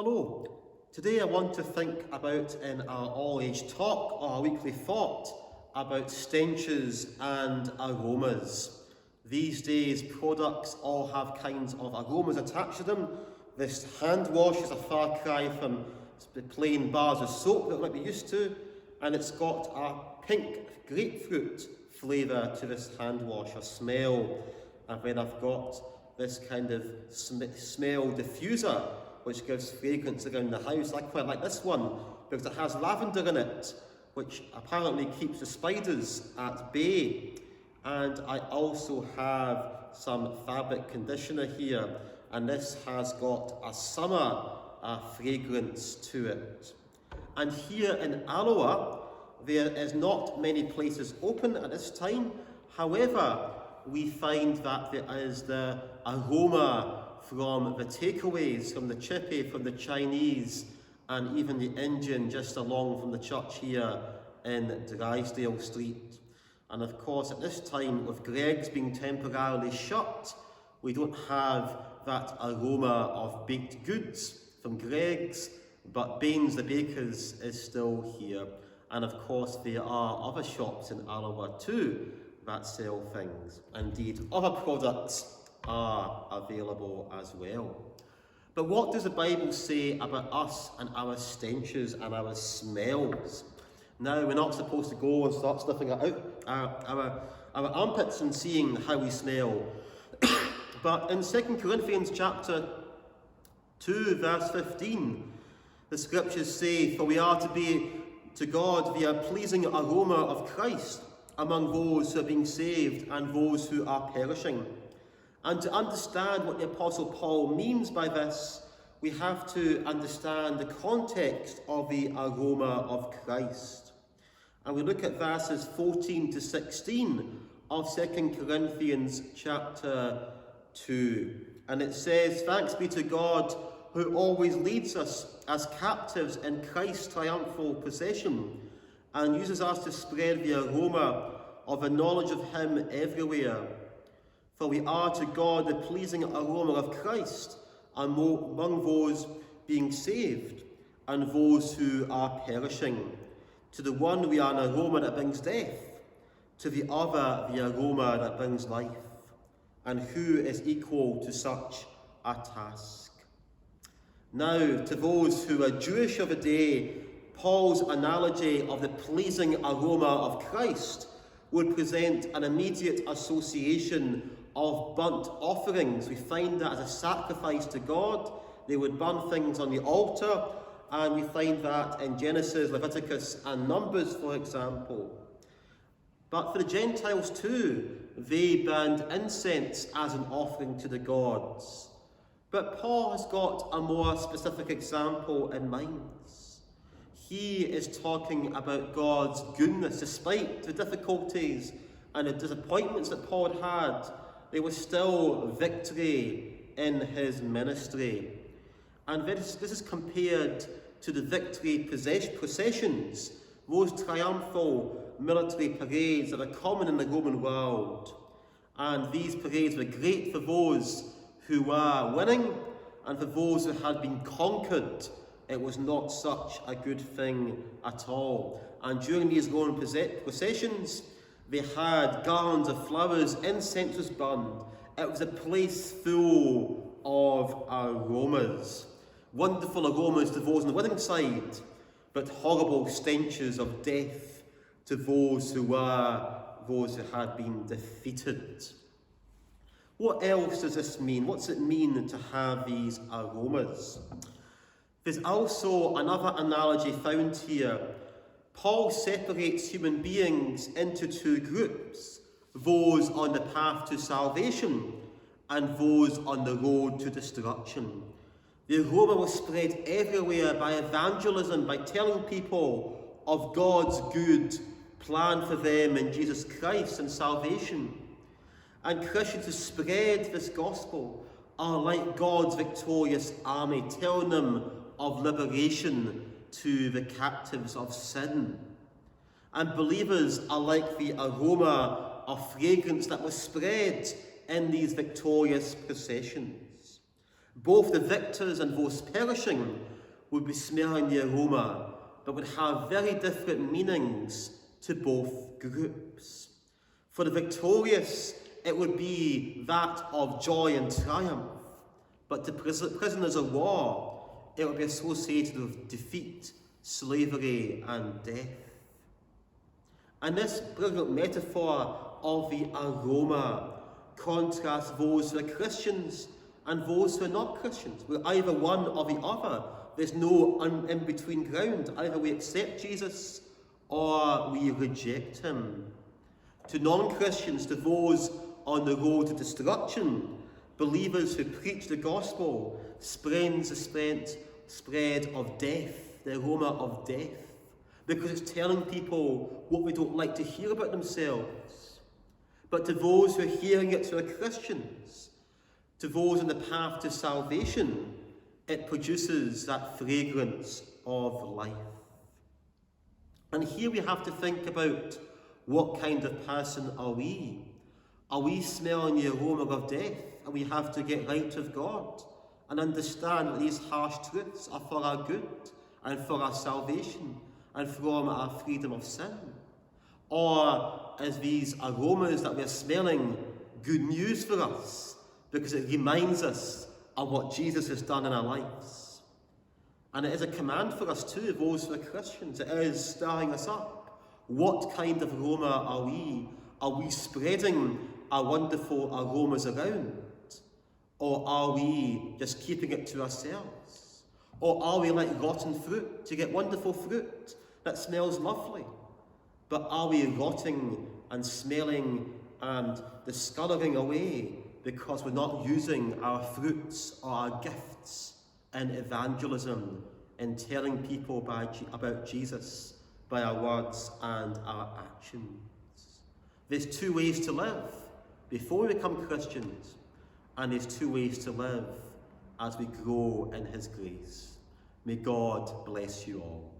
Hello. Today I want to think about in our all-age talk, or our weekly thought, about stenches and aromas. These days products all have kinds of aromas attached to them. This hand wash is a far cry from the plain bars of soap that we might be used to, and it's got a pink grapefruit flavour to this hand wash, or smell. And then I've got this kind of smell diffuser which gives fragrance around the house. I quite like this one because it has lavender in it, which apparently keeps the spiders at bay. And I also have some fabric conditioner here, and this has got a summer fragrance to it. And here in Alloa, there is not many places open at this time. However, we find that there is the aroma from the takeaways, from the chippy, from the Chinese, and even the Indian just along from the church here in Drysdale Street. And of course, at this time, with Greggs being temporarily shut, we don't have that aroma of baked goods from Greggs, but Baines the Bakers is still here. And of course, there are other shops in Alloa too that sell things. Indeed, other products are available as well. But what does the Bible say about us and our stenches and our smells? Now, we're not supposed to go and start sniffing out our armpits and seeing how we smell. But in 2 Corinthians chapter 2, verse 15, the scriptures say, "For we are to be to God the pleasing aroma of Christ among those who are being saved and those who are perishing." And to understand what the Apostle Paul means by this, we have to understand the context of the aroma of Christ. And we look at verses 14 to 16 of 2 Corinthians chapter 2. And it says, "Thanks be to God who always leads us as captives in Christ's triumphal procession and uses us to spread the aroma of the knowledge of Him everywhere. For we are to God the pleasing aroma of Christ among those being saved and those who are perishing. To the one we are an aroma that brings death, to the other the aroma that brings life. And who is equal to such a task?" Now, to those who are Jewish of the day, Paul's analogy of the pleasing aroma of Christ would present an immediate association of burnt offerings. We find that as a sacrifice to God, they would burn things on the altar, and we find that in Genesis, Leviticus, and Numbers, for example. But for the Gentiles too, they burned incense as an offering to the gods. But Paul has got a more specific example in mind. He is talking about God's goodness. Despite the difficulties and the disappointments that Paul had, there was still victory in his ministry. And this is compared to the victory processions, those triumphal military parades that are common in the Roman world. And these parades were great for those who were winning, and for those who had been conquered, it was not such a good thing at all. And during these Roman processions, they had garlands of flowers, incense was burned. It was a place full of aromas. Wonderful aromas to those on the winning side, but horrible stenches of death to those who had been defeated. What else does this mean? What's it mean to have these aromas? There's also another analogy found here. Paul separates human beings into two groups, those on the path to salvation and those on the road to destruction. The aroma was spread everywhere by evangelism, by telling people of God's good plan for them in Jesus Christ and salvation. And Christians who spread this gospel are like God's victorious army, telling them of liberation to the captives of sin. And believers are like the aroma of fragrance that was spread in these victorious processions. Both the victors and those perishing would be smelling the aroma, but would have very different meanings to both groups. For the victorious, it would be that of joy and triumph, but to prisoners of war, it would be associated with defeat, slavery, and death. And this brilliant metaphor of the aroma contrasts those who are Christians and those who are not Christians. We're either one or the other. There's no in-between ground. Either we accept Jesus or we reject him. To non-Christians, to those on the road to destruction, believers who preach the gospel spreads the spread of death, the aroma of death, because it's telling people what we don't like to hear about themselves. But to those who are hearing it, who are Christians, to those on the path to salvation, it produces that fragrance of life. And here we have to think about, what kind of person are we? Are we smelling the aroma of death? And we have to get right with God and understand that these harsh truths are for our good and for our salvation and from our freedom of sin? Or is these aromas that we're smelling good news for us because it reminds us of what Jesus has done in our lives? And it is a command for us too, those who are Christians. It is stirring us up. What kind of aroma are we? Are we spreading our wonderful aromas around? Or are we just keeping it to ourselves? Or are we like rotten fruit? You get wonderful fruit that smells lovely, but are we rotting and smelling and discolouring away because we're not using our fruits or our gifts in evangelism, in telling people about Jesus by our words and our actions? There's two ways to live before we become Christians, and there's two ways to live as we grow in his grace. May God bless you all.